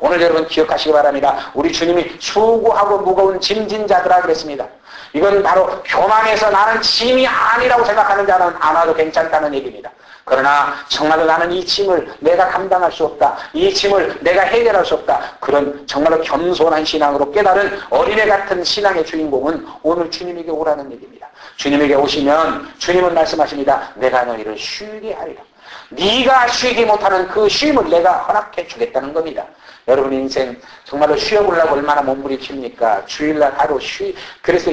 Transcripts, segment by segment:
오늘 여러분 기억하시기 바랍니다. 우리 주님이 수고하고 무거운 짐진 자들아 그랬습니다. 이건 바로 교만해서 나는 짐이 아니라고 생각하는 자는 안 와도 괜찮다는 얘기입니다. 그러나 정말로 나는 이 짐을 내가 감당할 수 없다. 이 짐을 내가 해결할 수 없다. 그런 정말로 겸손한 신앙으로 깨달은 어린애 같은 신앙의 주인공은 오늘 주님에게 오라는 얘기입니다. 주님에게 오시면 주님은 말씀하십니다. 내가 너희를 쉬게 하리라. 네가 쉬지 못하는 그 쉼을 내가 허락해 주겠다는 겁니다. 여러분 인생 정말로 쉬어보려고 얼마나 몸부림칩니까? 주일날 하루 그래서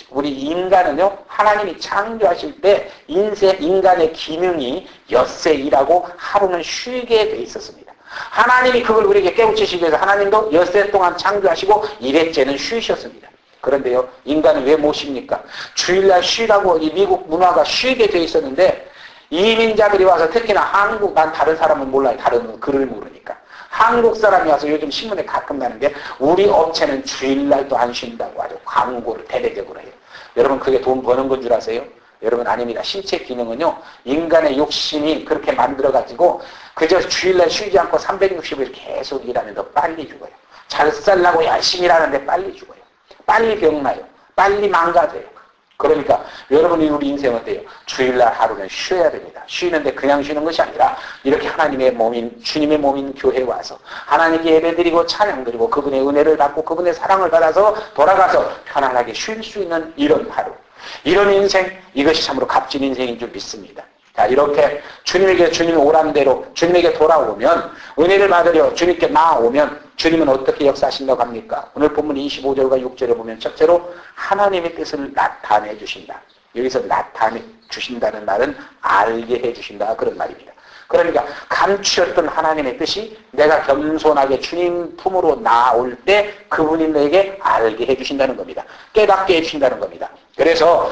우리 인간은요, 하나님이 창조하실 때 인간의 기능이 엿새이라고 하루는 쉬게 돼 있었습니다. 하나님이 그걸 우리에게 깨우치시기 위해서 하나님도 엿새 동안 창조하시고 일회째는 쉬셨습니다. 그런데요, 인간은 왜 못 쉽니까? 주일날 쉬라고 이 미국 문화가 쉬게 돼 있었는데 이민자들이 와서 특히나 한국, 난 다른 사람은 몰라요. 다른 글을 모르니까. 한국 사람이 와서 요즘 신문에 가끔 나는데 우리 업체는 주일날도 안 쉰다고 아주 광고를 대대적으로 해요. 여러분 그게 돈 버는 건 줄 아세요? 여러분 아닙니다. 신체 기능은요, 인간의 욕심이 그렇게 만들어가지고 그저 주일날 쉬지 않고 360일 계속 일하면 더 빨리 죽어요. 잘 살라고 열심히 일하는데 빨리 죽어요. 빨리 병나요. 빨리 망가져요. 그러니까 여러분이 우리 인생 어때요? 주일날 하루는 쉬어야 됩니다. 쉬는데 그냥 쉬는 것이 아니라 이렇게 하나님의 몸인 주님의 몸인 교회에 와서 하나님께 예배드리고 찬양드리고 그분의 은혜를 받고 그분의 사랑을 받아서 돌아가서 편안하게 쉴 수 있는 이런 하루, 이런 인생, 이것이 참으로 값진 인생인 줄 믿습니다. 자, 이렇게 주님이 오란 대로 주님에게 돌아오면, 은혜를 받으려 주님께 나아오면 주님은 어떻게 역사하신다고 합니까? 오늘 본문 25절과 6절에 보면 첫째로 하나님의 뜻을 나타내 주신다. 여기서 나타내 주신다는 말은 알게 해 주신다, 그런 말입니다. 그러니까 감추었던 하나님의 뜻이 내가 겸손하게 주님 품으로 나올 때 그분이 내게 알게 해 주신다는 겁니다. 깨닫게 해 주신다는 겁니다. 그래서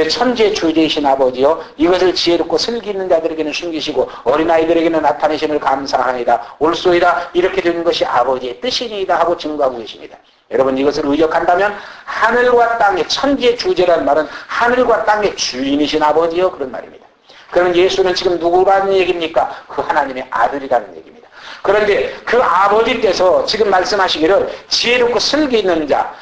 천지의 주제이신 아버지여, 이것을 지혜롭고 슬기 있는 자들에게는 숨기시고 어린아이들에게는 나타내심을 감사합니다. 옳소이다, 이렇게 되는 것이 아버지의 뜻이니이다 하고 증거하고 계십니다. 여러분 이것을 의역한다면 하늘과 땅의, 천지의 주제라는 말은 하늘과 땅의 주인이신 아버지여, 그런 말입니다. 그러면 예수는 지금 누구라는 얘기입니까? 그 하나님의 아들이라는 얘기입니다. 그런데 그 아버지께서 지금 말씀하시기를 지혜롭고 슬기 있는 자,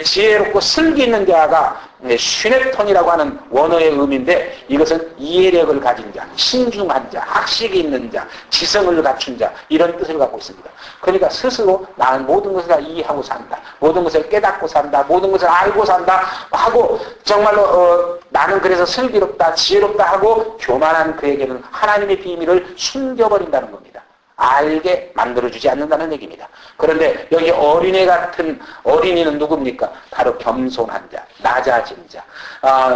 지혜롭고 슬기 있는 자가 슈네톤이라고 하는 원어의 의미인데, 이것은 이해력을 가진 자, 신중한 자, 학식이 있는 자, 지성을 갖춘 자, 이런 뜻을 갖고 있습니다. 그러니까 스스로 나는 모든 것을 다 이해하고 산다, 모든 것을 깨닫고 산다, 모든 것을 알고 산다 하고 정말로 나는 그래서 슬기롭다, 지혜롭다 하고 교만한 그에게는 하나님의 비밀을 숨겨버린다는 겁니다. 알게 만들어주지 않는다는 얘기입니다. 그런데 여기 어린애 같은 어린이는 누굽니까? 바로 겸손한 자, 낮아진 자,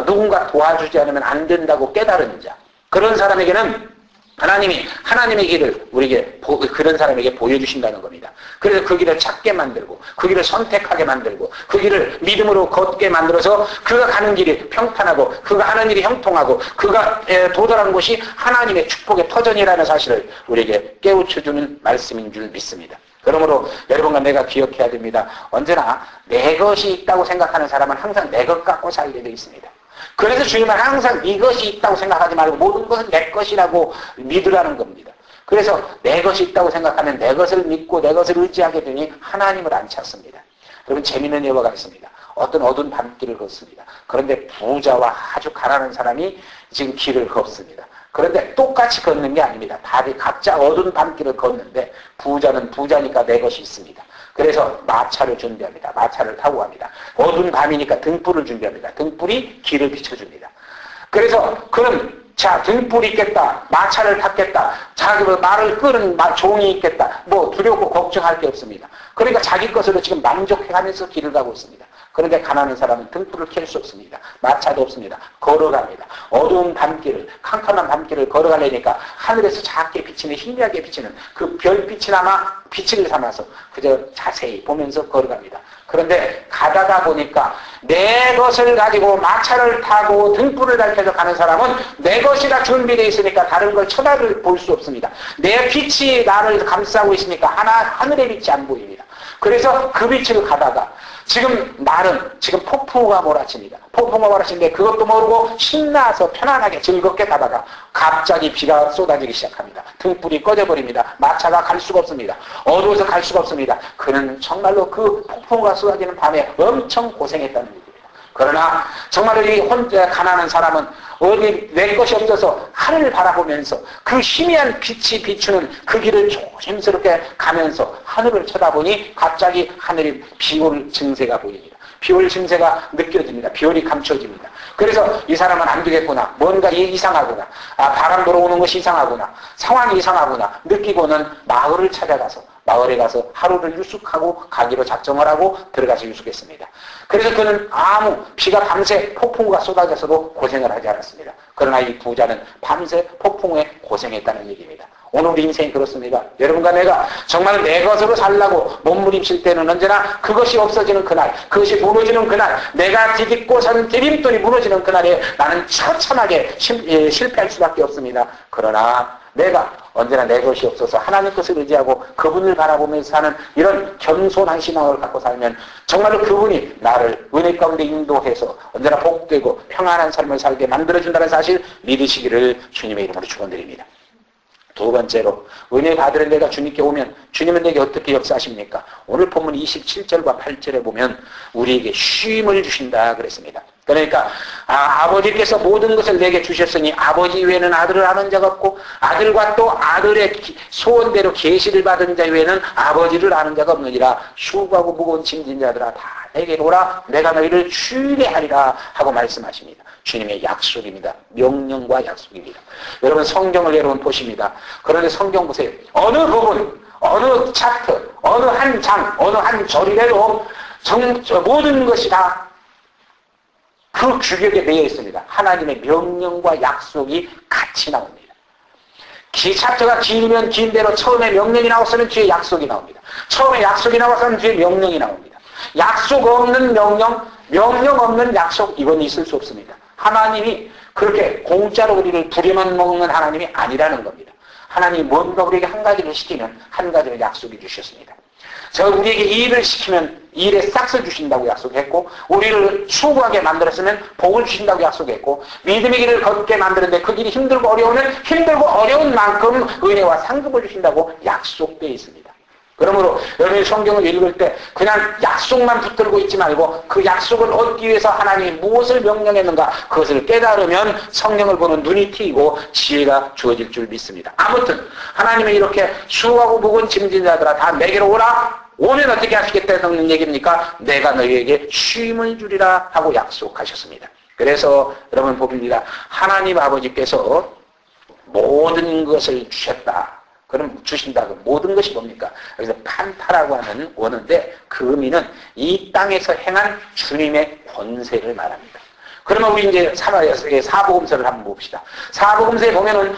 누군가 도와주지 않으면 안 된다고 깨달은 자, 그런 사람에게는 하나님이 하나님의 길을 우리에게 그런 사람에게 보여주신다는 겁니다. 그래서 그 길을 찾게 만들고 그 길을 선택하게 만들고 그 길을 믿음으로 걷게 만들어서 그가 가는 길이 평탄하고 그가 하는 일이 형통하고 그가 도달하는 곳이 하나님의 축복의 터전이라는 사실을 우리에게 깨우쳐주는 말씀인 줄 믿습니다. 그러므로 여러분과 내가 기억해야 됩니다. 언제나 내 것이 있다고 생각하는 사람은 항상 내 것 갖고 살게 되어 있습니다. 그래서 주님은 항상 이것이 있다고 생각하지 말고 모든 것은 내 것이라고 믿으라는 겁니다. 그래서 내 것이 있다고 생각하면 내 것을 믿고 내 것을 의지하게 되니 하나님을 안 찾습니다. 여러분 재미있는 예화가 있습니다. 어떤 어두운 밤길을 걷습니다. 그런데 부자와 아주 가난한 사람이 지금 길을 걷습니다. 그런데 똑같이 걷는 게 아닙니다. 다들 각자 어두운 밤길을 걷는데 부자는 부자니까 내 것이 있습니다. 그래서 마차를 준비합니다. 마차를 타고 갑니다. 어두운 밤이니까 등불을 준비합니다. 등불이 길을 비춰줍니다. 그래서 그럼 자, 등불이 있겠다, 마차를 탔겠다, 자기 말을 끄는 종이 있겠다, 뭐 두렵고 걱정할 게 없습니다. 그러니까 자기 것으로 지금 만족해가면서 길을 가고 있습니다. 그런데 가난한 사람은 등불을 켤 수 없습니다. 마차도 없습니다. 걸어갑니다. 어두운 밤길을, 캄캄한 밤길을 걸어가려니까 하늘에서 작게 비치는, 희미하게 비치는 그 별빛이나마 빛을 삼아서 그저 자세히 보면서 걸어갑니다. 그런데 가다가 보니까 내 것을 가지고 마차를 타고 등불을 밝혀서 가는 사람은 내 것이라 준비되어 있으니까 다른 걸 쳐다볼 수 없습니다. 내 빛이 나를 감싸고 있으니까 하늘의 빛이 안 보입니다. 그래서 그 빛을 가다가 지금 날은 지금 폭풍우가 몰아칩니다. 폭풍우가 몰아치는데 그것도 모르고 신나서 편안하게 즐겁게 가다가 갑자기 비가 쏟아지기 시작합니다. 등불이 꺼져버립니다. 마차가 갈 수가 없습니다. 어두워서 갈 수가 없습니다. 그는 정말로 그 폭풍우가 쏟아지는 밤에 엄청 고생했다는 얘기입니다. 그러나 정말로 이 혼자 가난한 사람은 어디 낼 것이 없어서 하늘을 바라보면서 그 희미한 빛이 비추는 그 길을 조심스럽게 가면서 하늘을 쳐다보니 갑자기 하늘이 비올 증세가 보입니다. 비올 증세가 느껴집니다. 비올이 감춰집니다. 그래서 이 사람은 안 되겠구나. 뭔가 이상하구나. 바람 불어오는 것이 이상하구나. 상황이 이상하구나. 느끼고는 마을을 찾아가서 마을에 가서 하루를 유숙하고 가기로 작정을 하고 들어가서 유숙했습니다. 그래서 그는 비가 밤새 폭풍우가 쏟아져서도 고생을 하지 않았습니다. 그러나 이 부자는 밤새 폭풍우에 고생했다는 얘기입니다. 오늘 우리 인생이 그렇습니다. 여러분과 내가 정말 내 것으로 살라고 몸부림칠 때는 언제나 그것이 없어지는 그날, 그것이 무너지는 그날, 내가 디딛고 선 디딤돌이 무너지는 그날에 나는 처참하게 실패할 수밖에 없습니다. 그러나 내가 언제나 내 것이 없어서 하나님 것을 의지하고 그분을 바라보면서 사는 이런 겸손한 신앙을 갖고 살면 정말로 그분이 나를 은혜 가운데 인도해서 언제나 복되고 평안한 삶을 살게 만들어준다는 사실 믿으시기를 주님의 이름으로 축원드립니다. 두 번째로 은혜 받으러 내가 주님께 오면 주님은 내게 어떻게 역사하십니까? 오늘 본문 27절과 8절에 보면 우리에게 쉼을 주신다 그랬습니다. 그러니까 아버지께서 모든 것을 내게 주셨으니 아버지 외에는 아들을 아는 자가 없고 아들과 또 아들의 소원대로 계시를 받은 자 외에는 아버지를 아는 자가 없느니라. 수고하고 무거운 짐진 자들아 다 내게로 오라. 내가 너희를 쉬게 하리라 하고 말씀하십니다. 주님의 약속입니다. 명령과 약속입니다. 여러분 성경을 여러분 보십니다. 그런데 성경 보세요. 어느 부분, 어느 차트, 어느 한 장, 어느 한 절이라도 모든 것이 다 그 규격에 매여 있습니다. 하나님의 명령과 약속이 같이 나옵니다. 차트가 길면 긴 대로 처음에 명령이 나왔으면 뒤에 약속이 나옵니다. 처음에 약속이 나왔으면 뒤에 명령이 나옵니다. 약속 없는 명령 없는 약속, 이건 있을 수 없습니다. 하나님이 그렇게 공짜로 우리를 부려만 먹는 하나님이 아니라는 겁니다. 하나님이 뭔가 우리에게 한 가지를 시키면 한 가지를 약속해 주셨습니다. 우리에게 일을 시키면 일에 싹서 주신다고 약속했고, 우리를 수고하게 만들었으면 복을 주신다고 약속했고, 믿음의 길을 걷게 만드는데 그 길이 힘들고 어려우면 힘들고 어려운 만큼 은혜와 상급을 주신다고 약속되어 있습니다. 그러므로 여러분이 성경을 읽을 때 그냥 약속만 붙들고 있지 말고 그 약속을 얻기 위해서 하나님이 무엇을 명령했는가 그것을 깨달으면 성령을 보는 눈이 트이고 지혜가 주어질 줄 믿습니다. 아무튼 하나님이 이렇게 수고하고 무거운 짐진 자들아 다 내게로 오라. 오면 어떻게 하시겠다는 얘기입니까? 내가 너희에게 쉼을 주리라 하고 약속하셨습니다. 그래서 여러분 봅니다. 하나님 아버지께서 모든 것을 주셨다. 그럼 주신다. 모든 것이 뭡니까? 그래서 판타라고 하는 원어인데 그 의미는 이 땅에서 행한 주님의 권세를 말합니다. 그러면 우리 이제 사복음서를 한번 봅시다. 사복음서에 보면은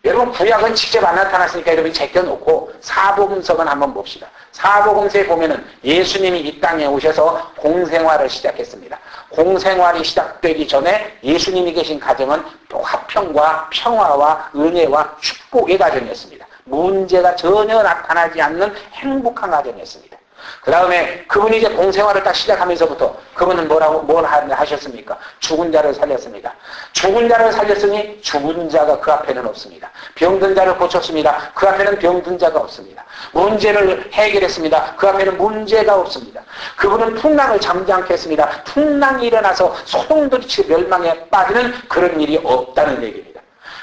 여러분 구약은 직접 안 나타났으니까 여러분이 제껴놓고 사복음서만 한번 봅시다. 사복음서에 보면은 예수님이 이 땅에 오셔서 공생활을 시작했습니다. 공생활이 시작되기 전에 예수님이 계신 가정은 화평과 평화와 은혜와 축복의 가정이었습니다. 문제가 전혀 나타나지 않는 행복한 가정이었습니다. 그 다음에 그분이 이제 공생활을 딱 시작하면서부터 그분은 뭘 하셨습니까? 죽은 자를 살렸습니다. 죽은 자를 살렸으니 죽은 자가 그 앞에는 없습니다. 병든 자를 고쳤습니다. 그 앞에는 병든 자가 없습니다. 문제를 해결했습니다. 그 앞에는 문제가 없습니다. 그분은 풍랑을 잠잠케 했습니다. 풍랑이 일어나서 소동돌이치고 멸망에 빠지는 그런 일이 없다는 얘기입니다.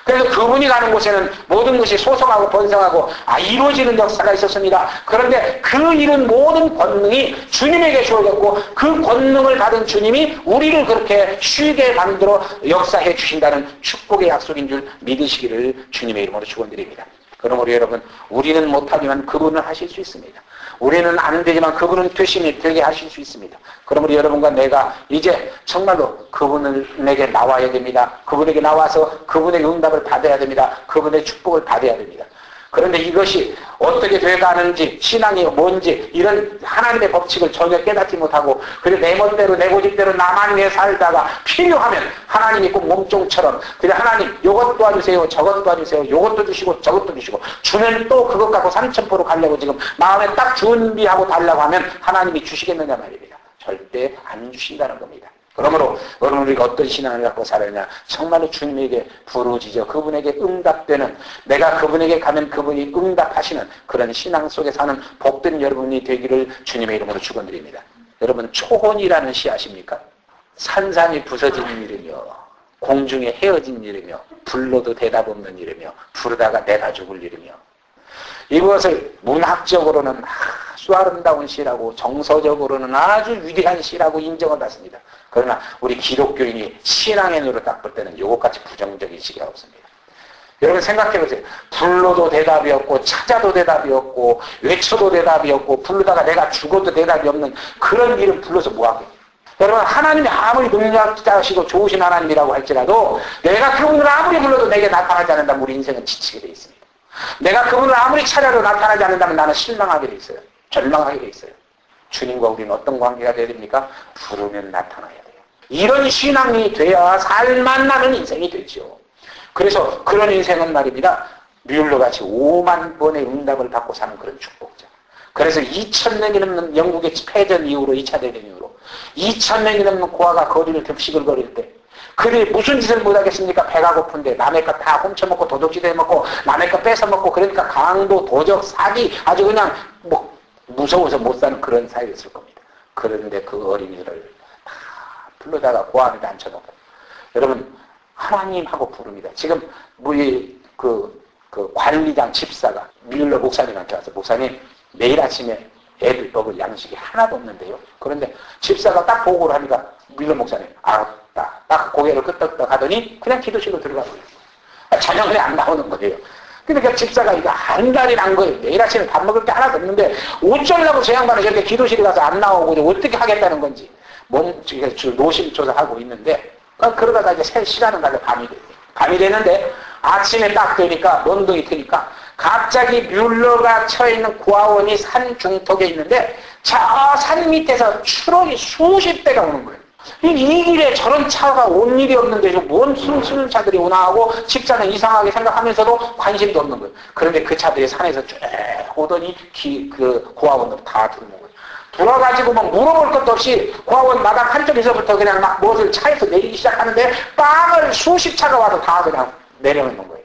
그래서 그분이 가는 곳에는 모든 것이 소성하고 번성하고 이루어지는 역사가 있었습니다. 그런데 그 이룬 모든 권능이 주님에게 주어졌고 그 권능을 받은 주님이 우리를 그렇게 쉬게 만들어 역사해 주신다는 축복의 약속인 줄 믿으시기를 주님의 이름으로 축원드립니다. 그러므로 여러분 우리는 못하지만 그분은 하실 수 있습니다. 우리는 안 되지만 그분은 되게 하실 수 있습니다. 그러므로 여러분과 내가 이제 정말로 그분에게 나와야 됩니다. 그분에게 나와서 그분의 응답을 받아야 됩니다. 그분의 축복을 받아야 됩니다. 그런데 이것이 어떻게 돼가는지 신앙이 뭔지 이런 하나님의 법칙을 전혀 깨닫지 못하고 그래 내 멋대로 내 고집대로 나만 내 살다가 필요하면 하나님이 꼭 몸종처럼 그래 하나님 요것 도와주세요 저것 도와주세요 요것도 주시고 저것도 주시고 주면 또 그것 갖고 삼천포로 가려고 지금 마음에 딱 준비하고 달라고 하면 하나님이 주시겠느냐 말입니다. 절대 안 주신다는 겁니다. 그러므로 여러분 우리가 어떤 신앙을 갖고 살아야 정말로 주님에게 부르짖어 그분에게 응답되는, 내가 그분에게 가면 그분이 응답하시는 그런 신앙 속에 사는 복된 여러분이 되기를 주님의 이름으로 축원드립니다. 여러분 초혼이라는 시 아십니까? 산산이 부서지는 일이며 공중에 헤어진 일이며 불러도 대답 없는 일이며 부르다가 내가 죽을 일이며, 이것을 문학적으로는 아주 아름다운 시라고 정서적으로는 아주 위대한 시라고 인정을 받습니다. 그러나 우리 기독교인이 신앙의 눈으로 딱 볼 때는 이것같이 부정적인 시가 없습니다. 여러분 생각해보세요. 불러도 대답이 없고 찾아도 대답이 없고 외쳐도 대답이 없고 부르다가 내가 죽어도 대답이 없는 그런 일을 불러서 뭐하게. 여러분 하나님이 아무리 능력자시고 좋으신 하나님이라고 할지라도 내가 그분을 아무리 불러도 내게 나타나지 않는다면 우리 인생은 지치게 돼 있습니다. 내가 그분을 아무리 찾아도 나타나지 않는다면 나는 실망하게 돼 있어요. 절망하게 돼 있어요. 주님과 우리는 어떤 관계가 되어야 됩니까? 부르면 나타나야 돼요. 이런 신앙이 돼야 살만나는 인생이 되죠. 그래서 그런 인생은 말입니다. 뮬러같이 5만 번의 응답을 받고 사는 그런 축복자. 그래서 2000년이 넘는 영국의 패전 이후로 2차 대전 이후로 2000년이 넘는 고아가 거리를 급식을 거릴 때 그들이 무슨 짓을 못하겠습니까? 배가 고픈데 남의 거 다 훔쳐먹고 도둑질 해먹고 남의 거 뺏어먹고, 그러니까 강도, 도적, 사기 아주 그냥 뭐 무서워서 못 사는 그런 사회였을 겁니다. 그런데 그 어린이들을 다 불러다가 고아한테 앉혀놓고, 여러분 하나님하고 부릅니다. 지금 우리 그 관리장 집사가 뮬러 목사님한테 와서, 목사님 매일 아침에 애들 먹을 양식이 하나도 없는데요. 그런데 집사가 딱 보고를 하니까 뮬러 목사님 알았다. 딱 고개를 끄덕끄덕 하더니 그냥 기도실로 들어가 버려요. 저녁에 안 나오는 거예요. 그러니까 집사가 이거 한 달이 난 거예요. 매일 아침에 밥 먹을 게 하나도 없는데 어쩌려고 저 양반은 저렇게 기도실에 가서 안 나오고 어떻게 하겠다는 건지 노심초사하고 있는데, 그러다가 이제 시간은 가서 밤이 되는데 아침에 딱 되니까 먼둥이 트니까 갑자기 뮬러가 처해있는 고아원이 산 중턱에 있는데 저 산 밑에서 추럭이 수십 대가 오는 거예요. 이 길에 저런 차가 온 일이 없는데 뭔 숨쉬는 차들이 오나 하고 집사는 이상하게 생각하면서도 관심도 없는 거예요. 그런데 그 차들이 산에서 쭉 오더니 그 고아원으로 다 들어오는 거예요. 돌아가지고 뭐 물어볼 것도 없이 고아원 마당 한쪽에서부터 그냥 막 무엇을 차에서 내리기 시작하는데 빵을 수십 차가 와서 다 그냥 내려놓는 거예요.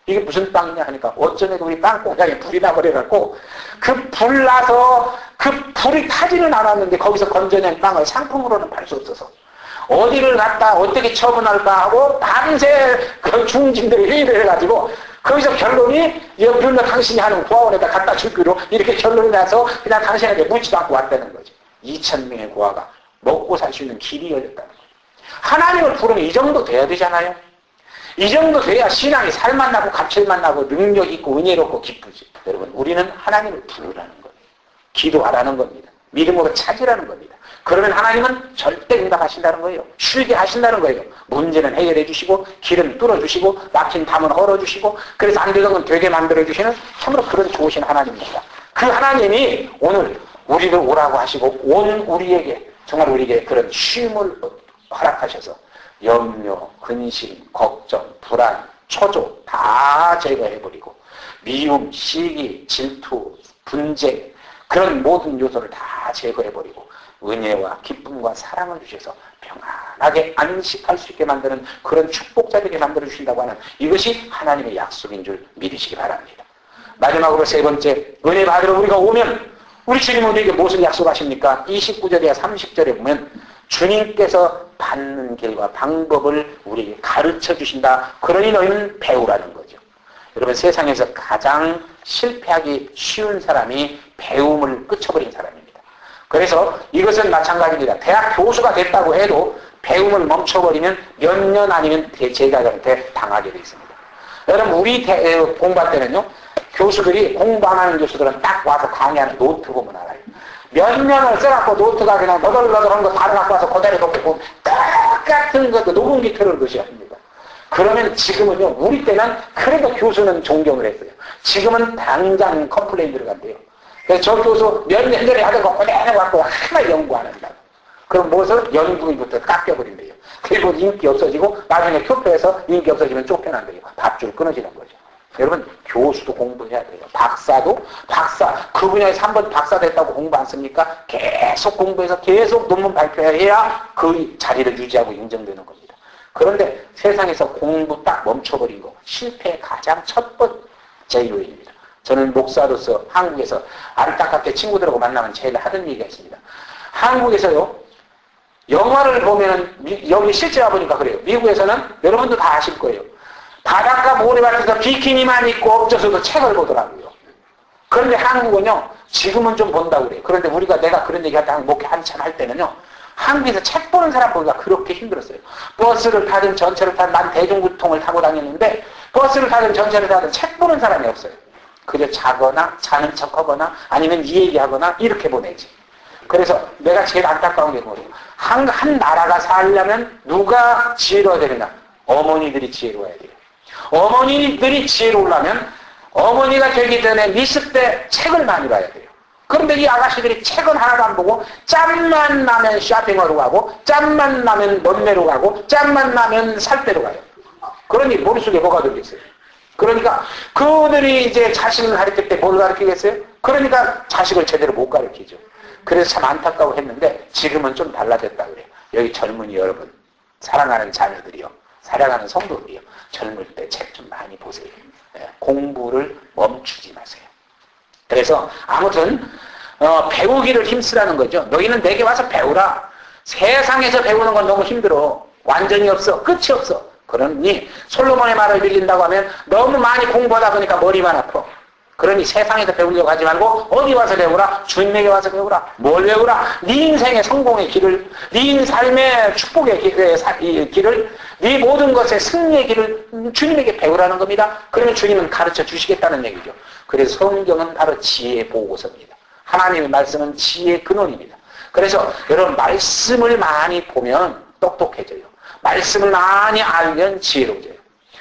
이게 무슨 빵이냐 하니까 어쩌면 우리 빵 공장에 불이 나버려갖고 그 불 나서 그 불이 타지는 않았는데 거기서 건져낸 빵을 상품으로는 팔 수 없어서 어디를 갖다 어떻게 처분할까 하고 밤새 그 중진들이 회의를 해가지고 거기서 결론이 뮬러 당신이 하는 고아원에다 갖다 주기로 이렇게 결론이 나서 그냥 당신에게 묻지도 않고 왔다는 거죠. 2000명의 고아가 먹고 살 수 있는 길이 열렸다는 거죠. 하나님을 부르면 이 정도 돼야 되잖아요. 이 정도 돼야 신앙이 살만나고 감칠만나고 능력 있고 은혜롭고 기쁘지. 여러분 우리는 하나님을 부르라는 거예요. 기도하라는 겁니다. 믿음으로 찾으라는 겁니다. 그러면 하나님은 절대 응답하신다는 거예요. 쉬게 하신다는 거예요. 문제는 해결해 주시고 길은 뚫어주시고 막힌 담은 헐어주시고 그래서 안 되는 건 되게 만들어주시는 참으로 그런 좋으신 하나님입니다. 그 하나님이 오늘 우리를 오라고 하시고 온 우리에게 정말 우리에게 그런 쉼을 허락하셔서 염려, 근심, 걱정, 불안, 초조 다 제거해버리고 미움, 시기, 질투, 분쟁 그런 모든 요소를 다 제거해버리고 은혜와 기쁨과 사랑을 주셔서 평안하게 안식할 수 있게 만드는 그런 축복자되게 만들어주신다고 하는 이것이 하나님의 약속인 줄 믿으시기 바랍니다. 마지막으로 세 번째, 은혜 받으러 우리가 오면 우리 주님은 우리에게 무엇을 약속하십니까? 29절이야 30절에 보면 주님께서 받는 길과 방법을 우리에게 가르쳐 주신다. 그러니 너희는 배우라는 거죠. 여러분 세상에서 가장 실패하기 쉬운 사람이 배움을 끊어버린 사람입니다. 그래서 이것은 마찬가지입니다. 대학 교수가 됐다고 해도 배움을 멈춰버리면 몇 년 아니면 제자들한테 당하게 되어 있습니다. 여러분 우리 공부할 때는요. 교수들이 공부 안 하는 교수들은 딱 와서 강의하는 노트 보면 알아요. 몇 년을 써갖고 노트가 그냥 너덜너덜한 거 다 갖고 와서 그대로 놓고 똑같은 것도 녹음기 틀을 것이 아닙니다. 그러면 지금은요. 우리 때는 그래도 교수는 존경을 했어요. 지금은 당장 컴플레인 들어간대요. 그래서 저 교수 몇 년 전에 하던 거 그대로 갖고 하나 연구 안 한다고. 그럼 무엇을? 연구인부터 깎여버린대요. 그리고 인기 없어지고 나중에 교표에서 인기 없어지면 쫓겨난대요. 밥줄 끊어지는 거죠. 여러분 교수도 공부해야 돼요. 박사도 그 분야에서 한번 박사 됐다고 공부 안 씁니까? 계속 공부해서 계속 논문 발표해야 그 자리를 유지하고 인정되는 겁니다. 그런데 세상에서 공부 딱 멈춰버린 거 실패의 가장 첫 번째 요인입니다. 저는 목사로서 한국에서 안타깝게 친구들하고 만나면 제일 하던 얘기가 있습니다. 한국에서요, 영화를 보면은, 여기 실제 와보니까 그래요. 미국에서는 여러분도 다 아실 거예요. 바닷가 모래밭에서 비키니만 입고 엎져서도 책을 보더라고요. 그런데 한국은요, 지금은 좀 본다고 그래요. 그런데 내가 그런 얘기 할 때, 목회 한참 할 때는요, 한국에서 책 보는 사람 보기가 그렇게 힘들었어요. 버스를 타든 전철을 타든 난 대중교통을 타고 다녔는데, 버스를 타든 전철을 타든 책 보는 사람이 없어요. 그저 자거나 자는 척하거나 아니면 이 얘기하거나 이렇게 보내지. 그래서 내가 제일 안타까운 게 뭐예요? 한 나라가 살려면 누가 지혜로워야 되느냐? 어머니들이 지혜로워야 돼요. 어머니들이 지혜로우려면 어머니가 되기 전에 미스 때 책을 많이 봐야 돼요. 그런데 이 아가씨들이 책은 하나도 안 보고 짬만 나면 쇼핑하러 가고 짬만 나면 논매로 가고 짬만 나면 살대로 가요. 그러니 머릿속에 뭐가 들겠어요? 그러니까 그들이 이제 자식을 가르칠 때 뭘 가르치겠어요? 그러니까 자식을 제대로 못 가르치죠. 그래서 참 안타까워 했는데 지금은 좀 달라졌다 그래요. 여기 젊은이 여러분, 사랑하는 자녀들이요, 사랑하는 성도들이요, 젊을 때 책 좀 많이 보세요. 공부를 멈추지 마세요. 그래서 아무튼 배우기를 힘쓰라는 거죠. 너희는 내게 와서 배우라. 세상에서 배우는 건 너무 힘들어. 완전히 없어. 끝이 없어. 그러니 솔로몬의 말을 빌린다고 하면 너무 많이 공부하다 보니까 머리만 아파. 그러니 세상에서 배우려고 하지 말고 어디 와서 배우라? 주님에게 와서 배우라. 뭘 배우라? 네 인생의 성공의 길을, 네 삶의 축복의 길을, 네 모든 것의 승리의 길을 주님에게 배우라는 겁니다. 그러면 주님은 가르쳐 주시겠다는 얘기죠. 그래서 성경은 바로 지혜의 보고서입니다. 하나님의 말씀은 지혜의 근원입니다. 그래서 여러분 말씀을 많이 보면 똑똑해져요. 말씀을 많이 알면 지혜로워져요.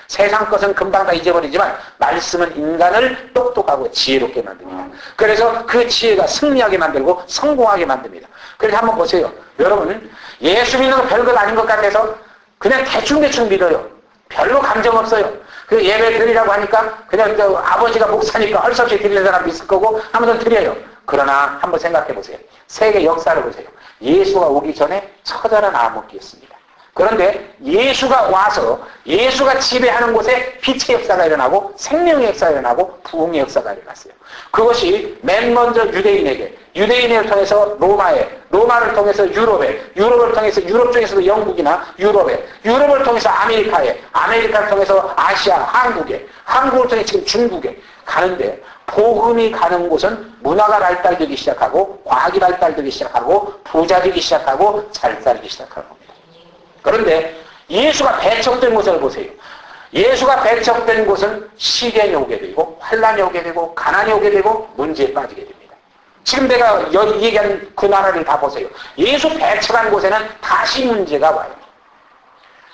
세상 것은 금방 다 잊어버리지만 말씀은 인간을 똑똑하고 지혜롭게 만듭니다. 그래서 그 지혜가 승리하게 만들고 성공하게 만듭니다. 그래서 한번 보세요. 여러분 예수 믿는 거 별것 아닌 것 같아서 그냥 대충대충 믿어요. 별로 감정 없어요. 그 예배 드리라고 하니까 그냥 아버지가 목사니까 할 수 없이 드리는 사람 있을 거고 아무튼 드려요. 그러나 한번 생각해 보세요. 세계 역사를 보세요. 예수가 오기 전에 처절한 암흑기였습니다. 그런데 예수가 와서 예수가 지배하는 곳에 빛의 역사가 일어나고 생명의 역사가 일어나고 부흥의 역사가 일어났어요. 그것이 맨 먼저 유대인을 통해서 로마를 통해서 유럽을 통해서 유럽 중에서도 영국이나 유럽을 통해서 아메리카를 통해서 아시아, 한국을 통해서 지금 중국에 가는데 복음이 가는 곳은 문화가 발달되기 시작하고 과학이 발달되기 시작하고 부자되기 시작하고 잘 살기 시작하는 겁니다. 그런데 예수가 배척된 곳을 보세요. 예수가 배척된 곳은 시련이 오게 되고 환란이 오게 되고 가난이 오게 되고 문제에 빠지게 됩니다. 지금 내가 여기 얘기한 그 나라를 다 보세요. 예수 배척한 곳에는 다시 문제가 와요.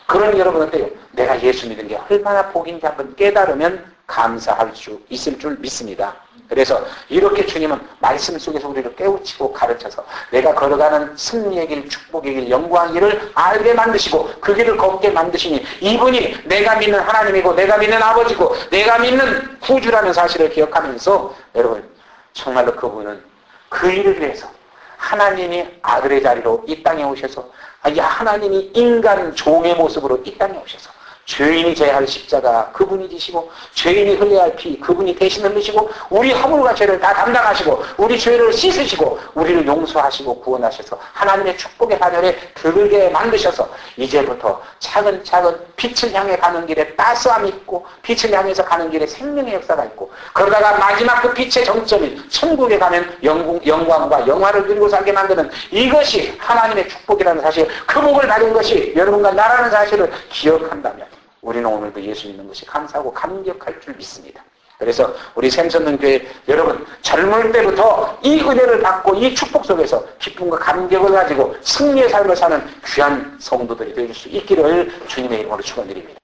그러니 여러분 어때요? 내가 예수 믿은 게 얼마나 복인지 한번 깨달으면 감사할 수 있을 줄 믿습니다. 그래서 이렇게 주님은 말씀 속에서 우리를 깨우치고 가르쳐서 내가 걸어가는 승리의 길, 축복의 길, 영광의 길을 알게 만드시고 그 길을 걷게 만드시니 이분이 내가 믿는 하나님이고 내가 믿는 아버지고 내가 믿는 구주라는 사실을 기억하면서 여러분 정말로 그분은 그 일을 위해서 하나님이 아들의 자리로 이 땅에 오셔서 하나님이 인간 종의 모습으로 이 땅에 오셔서 죄인이 져야 할 십자가 그분이 지시고 죄인이 흘려야 할 피 그분이 대신 흘리시고 우리 허물과 죄를 다 담당하시고 우리 죄를 씻으시고 우리를 용서하시고 구원하셔서 하나님의 축복의 하늘에 들게 만드셔서 이제부터 차근차근 빛을 향해 가는 길에 따스함이 있고 빛을 향해서 가는 길에 생명의 역사가 있고 그러다가 마지막 그 빛의 정점인 천국에 가면 영광과 영화를 누리고 살게 만드는 이것이 하나님의 축복이라는 사실 그 복을 받은 것이 여러분과 나라는 사실을 기억한다면 우리는 오늘도 예수 믿는 것이 감사하고 감격할 줄 믿습니다. 그래서 우리 샘선능교회 여러분 젊을 때부터 이 은혜를 받고 이 축복 속에서 기쁨과 감격을 가지고 승리의 삶을 사는 귀한 성도들이 될 수 있기를 주님의 이름으로 축원드립니다.